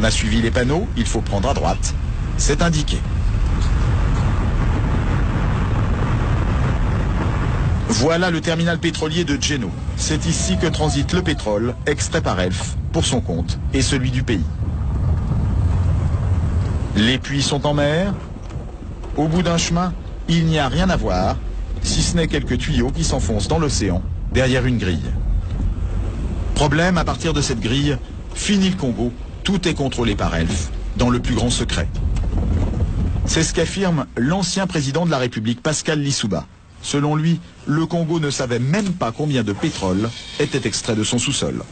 On a suivi les panneaux, il faut prendre à droite. C'est indiqué. Voilà le terminal pétrolier de Djeno. C'est ici que transite le pétrole, extrait par Elf, pour son compte et celui du pays. Les puits sont en mer. Au bout d'un chemin, il n'y a rien à voir, si ce n'est quelques tuyaux qui s'enfoncent dans l'océan, derrière une grille. Problème, à partir de cette grille, fini le Congo, tout est contrôlé par Elf, dans le plus grand secret. C'est ce qu'affirme l'ancien président de la République, Pascal Lissouba. Selon lui, le Congo ne savait même pas combien de pétrole était extrait de son sous-sol.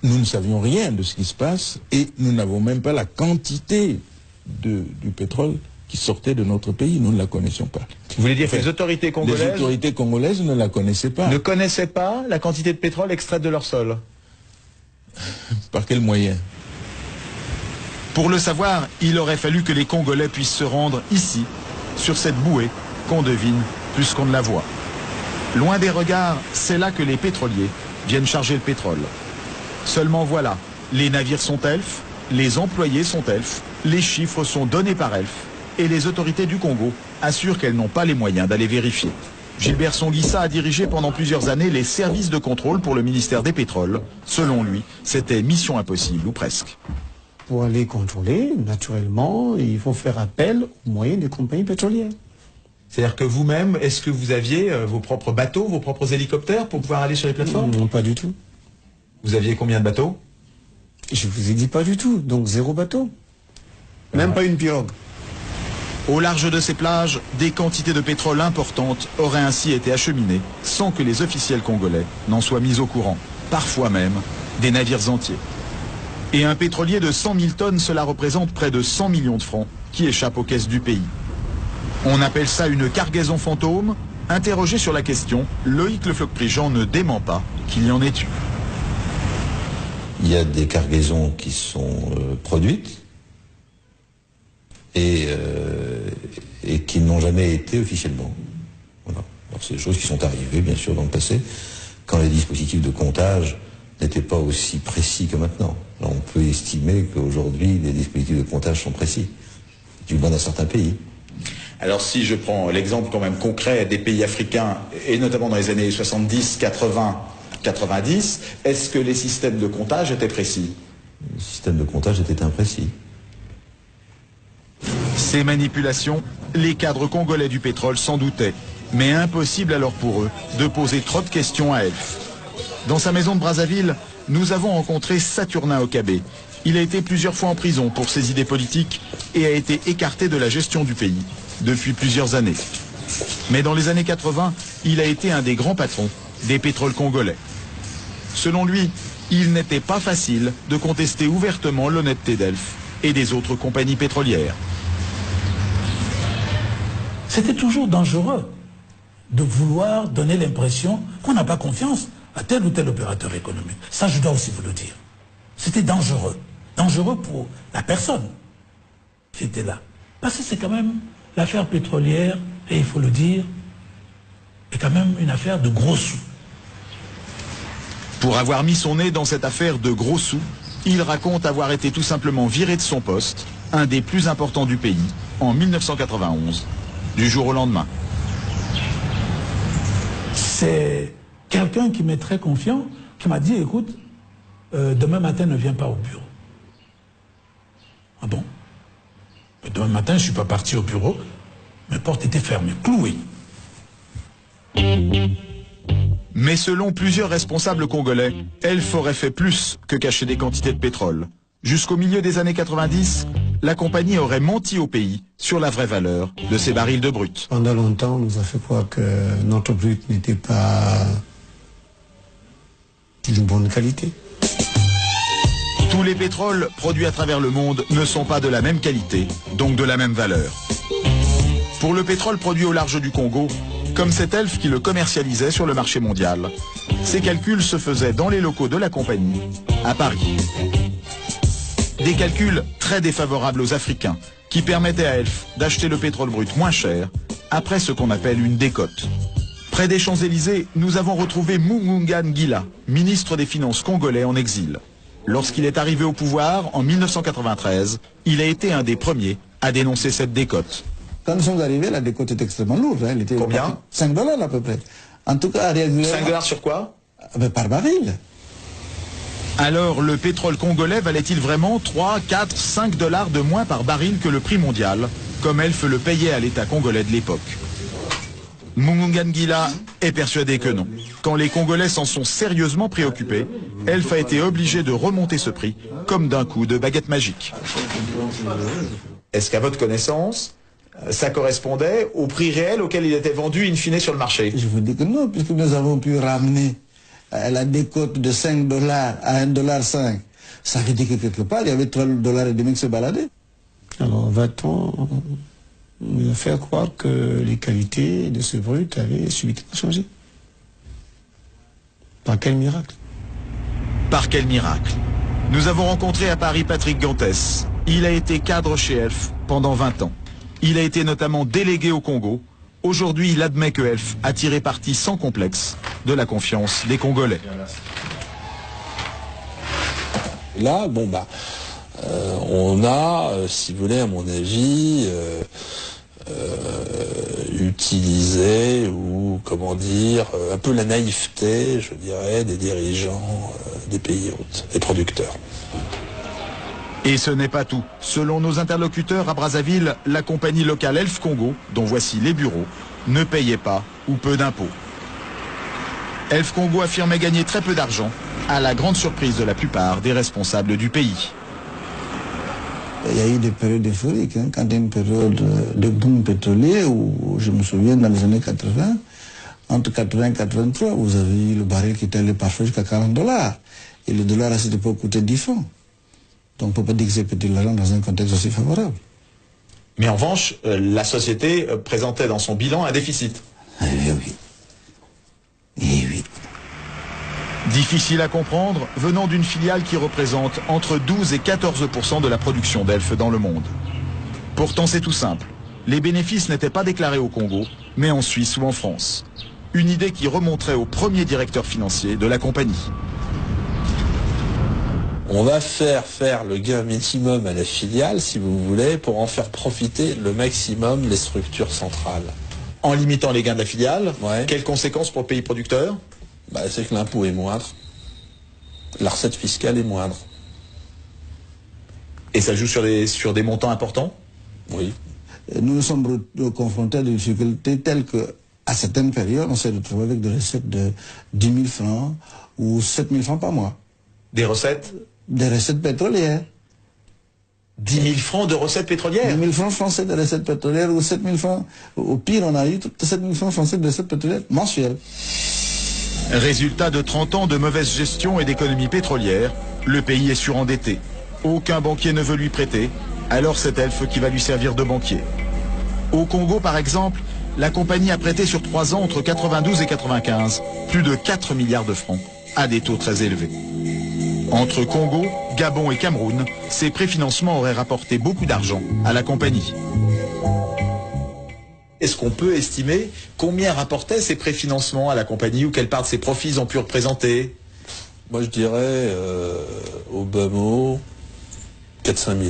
Nous ne savions rien de ce qui se passe et nous n'avons même pas la quantité du pétrole qui sortait de notre pays. Nous ne la connaissions pas. Vous voulez dire que les autorités congolaises ne la connaissaient pas. Ne connaissaient pas la quantité de pétrole extraite de leur sol? Par quel moyen? Pour le savoir, il aurait fallu que les Congolais puissent se rendre ici, sur cette bouée qu'on devine plus qu'on ne la voit. Loin des regards, c'est là que les pétroliers viennent charger le pétrole. Seulement voilà, les navires sont Elf, les employés sont Elf, les chiffres sont donnés par Elf, et les autorités du Congo assurent qu'elles n'ont pas les moyens d'aller vérifier. Gilbert Songuissa a dirigé pendant plusieurs années les services de contrôle pour le ministère des Pétroles. Selon lui, c'était mission impossible, ou presque. Pour aller contrôler, naturellement, il faut faire appel aux moyens des compagnies pétrolières. C'est-à-dire que vous-même, est-ce que vous aviez vos propres bateaux, vos propres hélicoptères pour pouvoir aller sur les plateformes? Non, pas du tout. Vous aviez combien de bateaux? Je vous ai dit pas du tout, donc 0 bateau. Même pas une pirogue. Au large de ces plages, des quantités de pétrole importantes auraient ainsi été acheminées sans que les officiels congolais n'en soient mis au courant. Parfois même, des navires entiers. Et un pétrolier de 100 000 tonnes, cela représente près de 100 millions de francs qui échappent aux caisses du pays. On appelle ça une cargaison fantôme. Interrogé sur la question, Loïc Le Floch-Prigent ne dément pas qu'il y en ait eu. Il y a des cargaisons qui sont produites et qui n'ont jamais été officiellement. Voilà. Alors c'est des choses qui sont arrivées, bien sûr, dans le passé, quand les dispositifs de comptage n'étaient pas aussi précis que maintenant. Alors on peut estimer qu'aujourd'hui, les dispositifs de comptage sont précis, du moins dans certains pays. Alors si je prends l'exemple quand même concret des pays africains, et notamment dans les années 70, 80, 90, est-ce que les systèmes de comptage étaient précis? Les systèmes de comptage étaient imprécis. Ces manipulations, les cadres congolais du pétrole s'en doutaient, mais impossible alors pour eux de poser trop de questions à Elf. Dans sa maison de Brazzaville, nous avons rencontré Saturnin Okabé. Il a été plusieurs fois en prison pour ses idées politiques et a été écarté de la gestion du pays depuis plusieurs années. Mais dans les années 80, il a été un des grands patrons des pétroles congolais. Selon lui, il n'était pas facile de contester ouvertement l'honnêteté d'Elf et des autres compagnies pétrolières. C'était toujours dangereux de vouloir donner l'impression qu'on n'a pas confiance à tel ou tel opérateur économique. Ça, je dois aussi vous le dire. C'était dangereux. Dangereux pour la personne qui était là. Parce que c'est quand même l'affaire pétrolière, et il faut le dire, est quand même une affaire de gros sous. Pour avoir mis son nez dans cette affaire de gros sous, il raconte avoir été tout simplement viré de son poste, un des plus importants du pays, en 1991, du jour au lendemain. C'est quelqu'un qui m'est très confiant, qui m'a dit, écoute, demain matin ne viens pas au bureau. Ah bon? Mais demain matin, je ne suis pas parti au bureau, mes portes étaient fermées, clouées. Mais selon plusieurs responsables congolais, Elf aurait fait plus que cacher des quantités de pétrole. Jusqu'au milieu des années 90, la compagnie aurait menti au pays sur la vraie valeur de ces barils de brut. Pendant longtemps, on nous a fait croire que notre brut n'était pas d'une bonne qualité. Tous les pétroles produits à travers le monde ne sont pas de la même qualité, donc de la même valeur. Pour le pétrole produit au large du Congo, comme c'est Elf qui le commercialisait sur le marché mondial, ces calculs se faisaient dans les locaux de la compagnie, à Paris. Des calculs très défavorables aux Africains, qui permettaient à Elf d'acheter le pétrole brut moins cher, après ce qu'on appelle une décote. Près des Champs-Élysées, nous avons retrouvé Mungungan Gila, ministre des Finances congolais en exil. Lorsqu'il est arrivé au pouvoir en 1993, il a été un des premiers à dénoncer cette décote. Quand nous sommes arrivés, la décote était extrêmement lourde. Elle était Combien? 5 $ à peu près. En tout cas, régulièrement. 5 $ sur quoi? Par baril. Alors le pétrole congolais valait-il vraiment 3, 4, 5 $ de moins par baril que le prix mondial, comme Elf le payait à l'État congolais de l'époque? Mungangila est persuadé que non. Quand les Congolais s'en sont sérieusement préoccupés, Elf a été obligé de remonter ce prix, comme d'un coup de baguette magique. Est-ce qu'à votre connaissance, ça correspondait au prix réel auquel il était vendu in fine sur le marché? Je vous dis que non, puisque nous avons pu ramener la décote de 5 $ à 1,5 $. Ça veut dire que quelque part, il y avait 3,5 $ qui se baladaient. Alors va-t-on nous faire croire que les qualités de ce brut avaient subitement changé? Par quel miracle? Par quel miracle? Nous avons rencontré à Paris Patrick Gantès. Il a été cadre chez Elf pendant 20 ans. Il a été notamment délégué au Congo. Aujourd'hui, il admet que Elf a tiré parti sans complexe de la confiance des Congolais. Là, on a, si vous voulez, à mon avis, utilisé, ou comment dire, un peu la naïveté, je dirais, des dirigeants des pays hôtes, des producteurs. Et ce n'est pas tout. Selon nos interlocuteurs à Brazzaville, la compagnie locale Elf Congo, dont voici les bureaux, ne payait pas ou peu d'impôts. Elf Congo affirmait gagner très peu d'argent, à la grande surprise de la plupart des responsables du pays. Il y a eu des périodes euphoriques, quand il y a une période de boom pétrolier, où je me souviens dans les années 80, entre 80 et 83, vous avez eu le baril qui était allé parfois jusqu'à 40 $. Et le dollar à cette époque coûtait 10 francs. Donc on ne peut pas dire que c'est petit l'argent dans un contexte aussi favorable. Mais en revanche, la société présentait dans son bilan un déficit. Eh oui. Eh oui. Difficile à comprendre, venant d'une filiale qui représente entre 12 et 14% de la production d'Elf dans le monde. Pourtant c'est tout simple. Les bénéfices n'étaient pas déclarés au Congo, mais en Suisse ou en France. Une idée qui remonterait au premier directeur financier de la compagnie. On va faire le gain minimum à la filiale, si vous voulez, pour en faire profiter le maximum les structures centrales. En limitant les gains de la filiale, Ouais. Quelles conséquences pour le pays producteur? C'est que l'impôt est moindre, la recette fiscale est moindre. Et ça joue sur des montants importants? Oui. Nous nous sommes confrontés à des difficultés telles que, à certaines périodes, on s'est retrouvé avec des recettes de 10 000 francs ou 7 000 francs par mois. Des recettes? Des recettes pétrolières. 10 000 francs de recettes pétrolières? 10 000 francs français de recettes pétrolières ou 7 000 francs. Au pire, on a eu 7 000 francs français de recettes pétrolières mensuelles. Résultat de 30 ans de mauvaise gestion et d'économie pétrolière, le pays est surendetté. Aucun banquier ne veut lui prêter, alors c'est Elf qui va lui servir de banquier. Au Congo, par exemple, la compagnie a prêté sur 3 ans entre 92 et 95 plus de 4 milliards de francs à des taux très élevés. Entre Congo, Gabon et Cameroun, ces préfinancements auraient rapporté beaucoup d'argent à la compagnie. Est-ce qu'on peut estimer combien rapportaient ces préfinancements à la compagnie ou quelle part de ses profits ils ont pu représenter? Moi je dirais au bas mot 4-5 milliards.